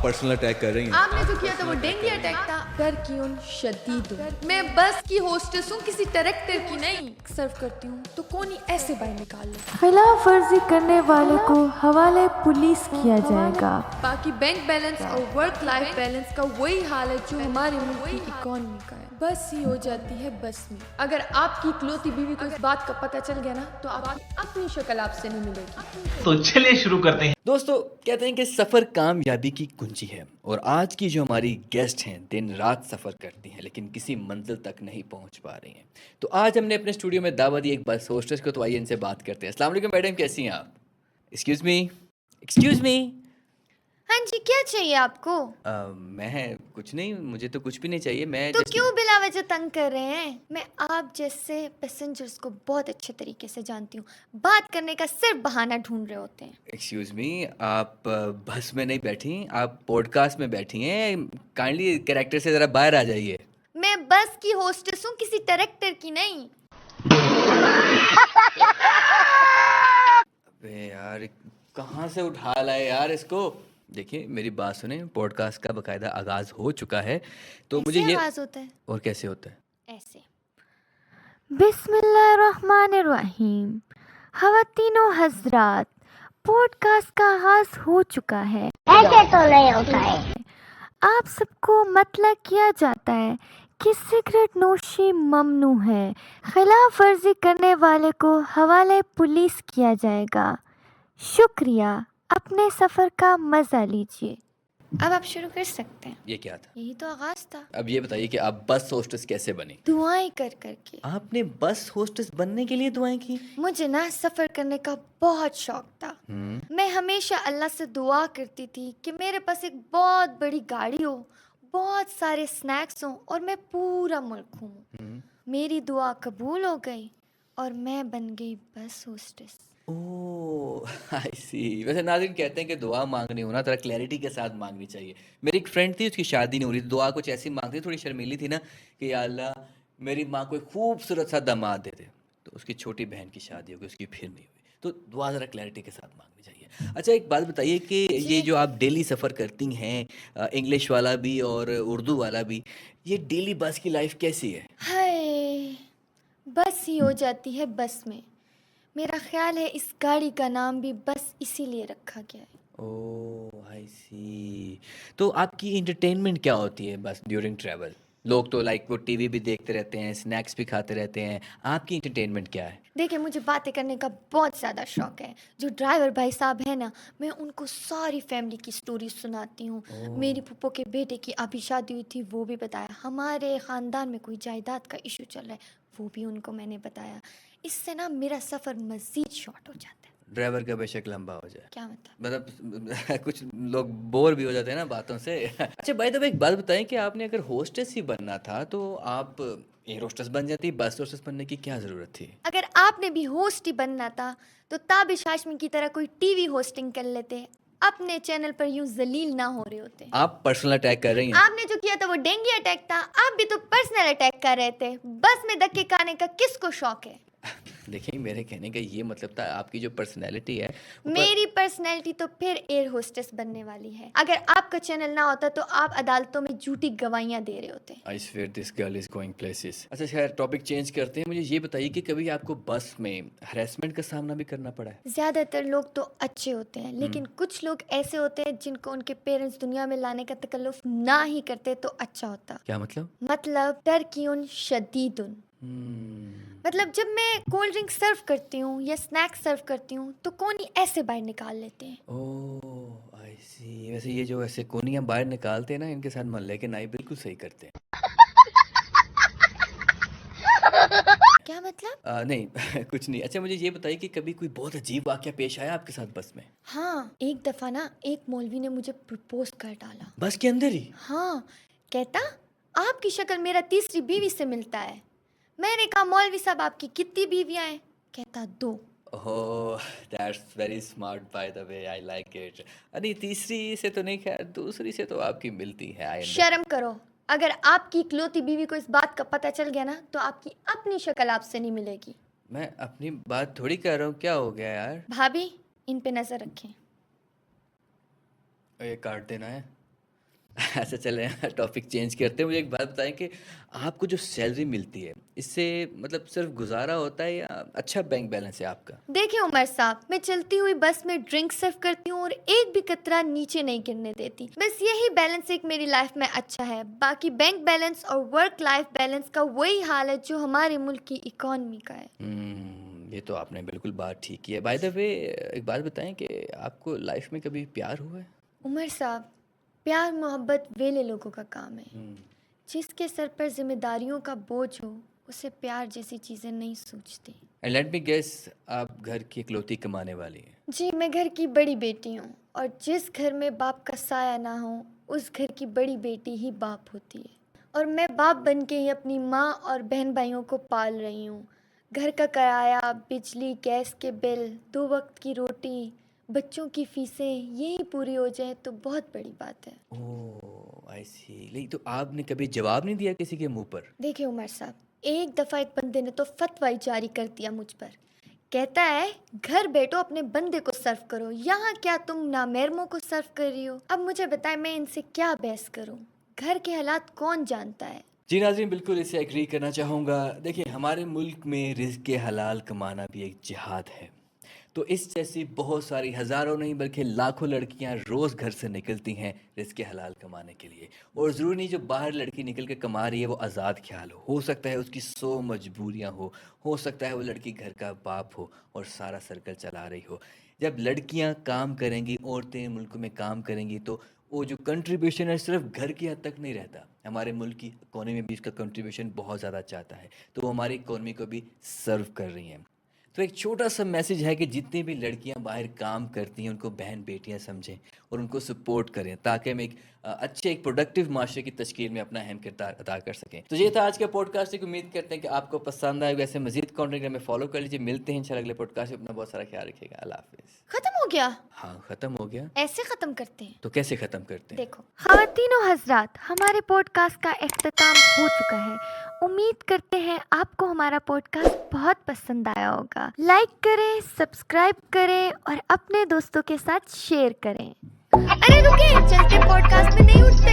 Personal attack कर रही हैं। आपने जो किया था वो डेंगू अटैक था। डर की उन शदीद मैं बस की होस्टेस हूँ, किसी डायरेक्टर की नहीं। सर्व करती हूँ तो कौन ही ऐसे बाहर निकाल लो। खिलाफ वर्जी करने वाले को हवाले पुलिस किया जाएगा। बाकी बैंक बैलेंस और वर्क लाइफ बैलेंस का वही हाल है जो हमारे मुल्क की इकोनॉमी का है। बस ही हो जाती है बस में। अगर आपकी इकलौती बीवी को इस बात का पता चल गया ना तो आपकी अपनी शक्ल आपसे नहीं मिलेगी। तो चलिए शुरू करते हैं। दोस्तों कहते हैं कि सफ़र कामयाबी की कुंजी है, और आज की जो हमारी गेस्ट हैं दिन रात सफ़र करती हैं लेकिन किसी मंजिल तक नहीं पहुंच पा रही हैं। तो आज हमने अपने स्टूडियो में दावत दी एक बस होस्टेस को, तो आइए इनसे बात करते हैं। अस्सलाम वालेकुम मैडम, कैसी हैं आप? Excuse me. हाँ जी, क्या चाहिए आपको? मैं कुछ नहीं, मुझे तो कुछ भी नहीं चाहिए। मैं तो just- क्यों बिला वजह तंग कर रहे हैं? मैं आप जैसे पैसेंजर्स को बहुत अच्छे तरीके से जानती हूँ। बात करने का सिर्फ बहाना ढूंढ रहे होते हैं। एक्सक्यूज़ मी, आप बस में नहीं बैठी, आप पॉडकास्ट में बैठी हैं। काइंडली कैरेक्टर से ज़रा बाहर आ जाइए। मैं बस की होस्टेस हूँ, किसी डायरेक्टर की नहीं। अबे यार, कहाँ से उठा लाए यार इसको। देखिए मेरी बात सुने, पॉडकास्ट का बकायदा आगाज़ हो चुका है, तो मुझे ऐसे ये आवाज होता है? और कैसे होता है? ऐसे। बिस्मिल्लाहिर्रहमानिर्रहीम। खवातीनो हजरात, पॉडकास्ट का आगाज हो चुका है। ऐसे तो नहीं होता है। आप सबको मतलब किया जाता है कि सिगरेट नोशी ममनू है। खिलाफ वर्जी करने वाले को हवाले पुलिस किया जाएगा। शुक्रिया, अपने सफ़र का मज़ा लीजिए। अब आप शुरू कर सकते हैं। ये क्या था? यही तो आगाज था। अब ये बताइए कि आप बस होस्टेस कैसे बनी? दुआएं कर करके। आपने बस होस्टेस बनने के लिए दुआएं की? मुझे ना सफ़र करने का बहुत शौक था। मैं हमेशा अल्लाह से दुआ करती थी कि मेरे पास एक बहुत बड़ी गाड़ी हो, बहुत सारे स्नैक्स हों और मैं पूरा मुल्क घूमूं। मेरी दुआ कबूल हो गई और मैं बन गई बस होस्टेस। ओह आई सी। वैसे नाज़रीन कहते हैं कि दुआ मांगनी हो ना थोड़ा क्लैरिटी के साथ मांगनी चाहिए। मेरी एक फ्रेंड थी, उसकी शादी नहीं हो रही थी, दुआ कुछ ऐसी मांगती थी, थोड़ी शर्मीली थी ना, कि या अल्लाह मेरी माँ को एक खूबसूरत सा दामाद दे दे। तो उसकी छोटी बहन की शादी हो गई, उसकी फिर नहीं हुई। तो दुआ ज़रा क्लैरिटी के साथ मांगनी चाहिए। अच्छा एक बात बताइए कि ये जो आप डेली सफ़र करती हैं, इंग्लिश वाला भी और उर्दू वाला भी, ये डेली बस की लाइफ कैसी है? हाय, बस ही हो जाती है बस में। मेरा ख्याल है इस गाड़ी का नाम भी बस इसीलिए रखा गया है। ओह आई सी। तो आपकी इंटरटेनमेंट क्या होती है बस ड्यूरिंग ट्रैवल? लोग तो लाइक वो टीवी भी देखते रहते हैं, स्नैक्स भी खाते रहते हैं, आपकी इंटरटेनमेंट क्या है? देखिए, मुझे बातें करने का बहुत ज़्यादा शौक है। जो ड्राइवर भाई साहब हैं ना, मैं उनको सारी फैमिली की स्टोरी सुनाती हूँ। मेरी फूफो के बेटे की अभी शादी हुई थी, वो भी बताया। हमारे ख़ानदान में कोई जायदाद का इशू चल रहा है, वो भी उनको मैंने बताया। इससे ना मेरा सफ़र मज़ीद शॉर्ट हो जाता है। ड्राइवर का बेशक लंबा हो जाए, क्या मतलब? मतलब कुछ लोग बोर भी हो जाते हैं ना बातों से। अच्छा भाई, तो एक बात बताएं कि आपने अगर होस्टेस ही बनना था तो आप एयर होस्टेस बन जाती, बस होस्टेस बनने की क्या ज़रूरत थी? अगर आपने भी होस्ट ही बनना था तो ताबिश हाशमी की तरह कोई टीवी होस्टिंग कर लेते, अपने चैनल पर यूं जलील ना हो रहे होते। आप पर्सनल अटैक कर रही हैं। आपने जो किया था वो डेंगू अटैक था। आप भी तो पर्सनल अटैक कर रहे थे। बस में धक्के खाने का किसको शौक है? देखिए मेरे कहने का ये मतलब था आपकी जो पर्सनैलिटी है मेरी पर्सनैलिटी तो फिर एयर होस्टेस बनने वाली है। अगर आपका चैनल ना होता तो आप अदालतों में झूठी गवाहियां दे रहे होते। I swear this girl is going places. अच्छा खैर, टॉपिक चेंज करते हैं। मुझे ये बताइए कि कभी आपको बस में हरेसमेंट का सामना भी करना पड़ा है? ज़्यादातर लोग तो अच्छे होते हैं, लेकिन कुछ लोग ऐसे होते हैं जिनको उनके पेरेंट्स दुनिया में लाने का तकल्लुफ ना ही करते तो अच्छा होता। क्या मतलब? मतलब टर्कियुन शदीदुन। मतलब जब मैं कोल्ड ड्रिंक सर्व करती हूँ या स्नैक्स सर्व करती हूँ तो कोनी ऐसे बाहर निकाल लेते हैं। ओह आई सी। वैसे ये जो ऐसे कोनियाँ बाहर निकालते हैं ना, इनके साथ मोहल्ले के नाई बिल्कुल सही करते हैं। क्या मतलब? नहीं कुछ नहीं। अच्छा मुझे ये बताइए कि कभी कोई बहुत अजीब वाकया पेश आया आपके साथ बस में? हाँ, एक दफ़ा ना एक मौलवी ने मुझे प्रपोज कर डाला। बस के अंदर ही? हाँ, कहता आपकी शक्ल मेरा तीसरी बीवी से मिलता है। मैंने कहा मौलवी साहब आपकी कितनी बीवियां हैं? कहता 2। Oh that's very smart by the way, I like it. अरे तीसरी से तो नहीं, खैर दूसरी से तो आपकी मिलती है। आई शर्म करो। अगर आपकी इकलौती बीवी को इस बात का पता चल गया ना तो आपकी अपनी शक्ल आपसे नहीं मिलेगी। मैं अपनी बात थोड़ी कर रहा हूँ, क्या हो गया यार? भाभी, इन पे नजर रखें। ये काट देना है। ऐसा चलें टॉपिक चेंज करते हैं। मुझे एक बात बताएं कि आपको जो सैलरी मिलती है इससे मतलब सिर्फ गुजारा होता है या अच्छा बैंक बैलेंस है आपका? देखिए उमर साहब, मैं चलती हुई बस में ड्रिंक सर्व करती हूँ और एक भी कतरा नीचे नहीं गिरने देती। बस यही बैलेंस एक मेरी लाइफ में अच्छा है। बाकी बैंक बैलेंस और वर्क लाइफ बैलेंस का वही हाल है जो हमारे मुल्क की इकॉनमी का है। ये तो आपने बिल्कुल बात ठीक की है। बाय द वे एक बात बताएं कि आपको लाइफ में कभी प्यार हुआ है? उमर साहब, प्यार मोहब्बत वेले लोगों का काम है। जिसके सर पर जिम्मेदारियों का बोझ हो उसे प्यार जैसी चीज़ें नहीं सूझती। एंड लेट मी गेस, आप घर की इकलौती कमाने वाली हैं। जी, मैं घर की बड़ी बेटी हूँ और जिस घर में बाप का साया ना हो उस घर की बड़ी बेटी ही बाप होती है। और मैं बाप बन के ही अपनी माँ और बहन भाइयों को पाल रही हूँ। घर का किराया, बिजली, गैस के बिल, 2 वक्त की रोटी, बच्चों की फीसें, यही पूरी हो जाए तो बहुत बड़ी बात है। ओह आई सी। लेकिन तो आपने कभी जवाब नहीं दिया किसी के मुंह पर? देखिए उमर साहब, एक दफ़ा एक बंदे ने तो फतवा ही जारी कर दिया मुझ पर। कहता है घर बैठो अपने बंदे को सर्व करो, यहाँ क्या तुम नामहरमों को सर्व कर रही हो। अब मुझे बताएं मैं इनसे क्या बहस करूँ, घर के हालात कौन जानता है। जी नाज़रीन, बिल्कुल इससे एग्री करना चाहूँगा। देखिए हमारे मुल्क में रिज़्क़ के हलाल कमाना भी एक जिहाद है। तो इस जैसी बहुत सारी हज़ारों नहीं बल्कि लाखों लड़कियां रोज़ घर से निकलती हैं रिज़्क़ के हलाल कमाने के लिए। और ज़रूरी नहीं जो बाहर लड़की निकल के कमा रही है वो आज़ाद ख्याल हो सकता है उसकी 100 मजबूरियां हो सकता है वो लड़की घर का बाप हो और सारा सर्कल चला रही हो। जब लड़कियां काम करेंगी, औरतें मुल्क में काम करेंगी तो वो जो कंट्रीब्यूशन है सिर्फ घर की हद तक नहीं रहता, हमारे मुल्क की इकोनॉमी में भी इसका कंट्रीब्यूशन बहुत ज़्यादा चाहता है। तो वो हमारी इकोनॉमी को भी सर्व कर रही हैं। तो एक छोटा सा मैसेज है कि जितनी भी लड़कियां बाहर काम करती हैं उनको बहन बेटियां समझें और उनको सपोर्ट करें ताकि हम एक प्रोडक्टिव माशरे की तश्कील में अपना अहम किरदार अदा कर सकें। तो ये था आज का पॉडकास्ट। एक उम्मीद करते हैं कि आपको पसंद आएगा। ऐसे मजीद कंटेंट हमें फॉलो कर लीजिए। मिलते हैं इंशाल्लाह अगले पॉडकास्ट में। अपना बहुत सारा ख्याल रखिएगा। अल्लाह हाफिज़। खत्म हो गया? हाँ ख़त्म हो गया। ऐसे खत्म करते हैं? तो कैसे ख़त्म करते हैं? देखो ख़वातीनो हज़रात, हमारे पॉडकास्ट का इख्तिताम हो चुका है। उम्मीद करते हैं आपको हमारा पॉडकास्ट बहुत पसंद आया होगा। लाइक करें, सब्सक्राइब करें और अपने दोस्तों के साथ शेयर करें। अरे रुके, चलते पॉडकास्ट में नहीं उठते।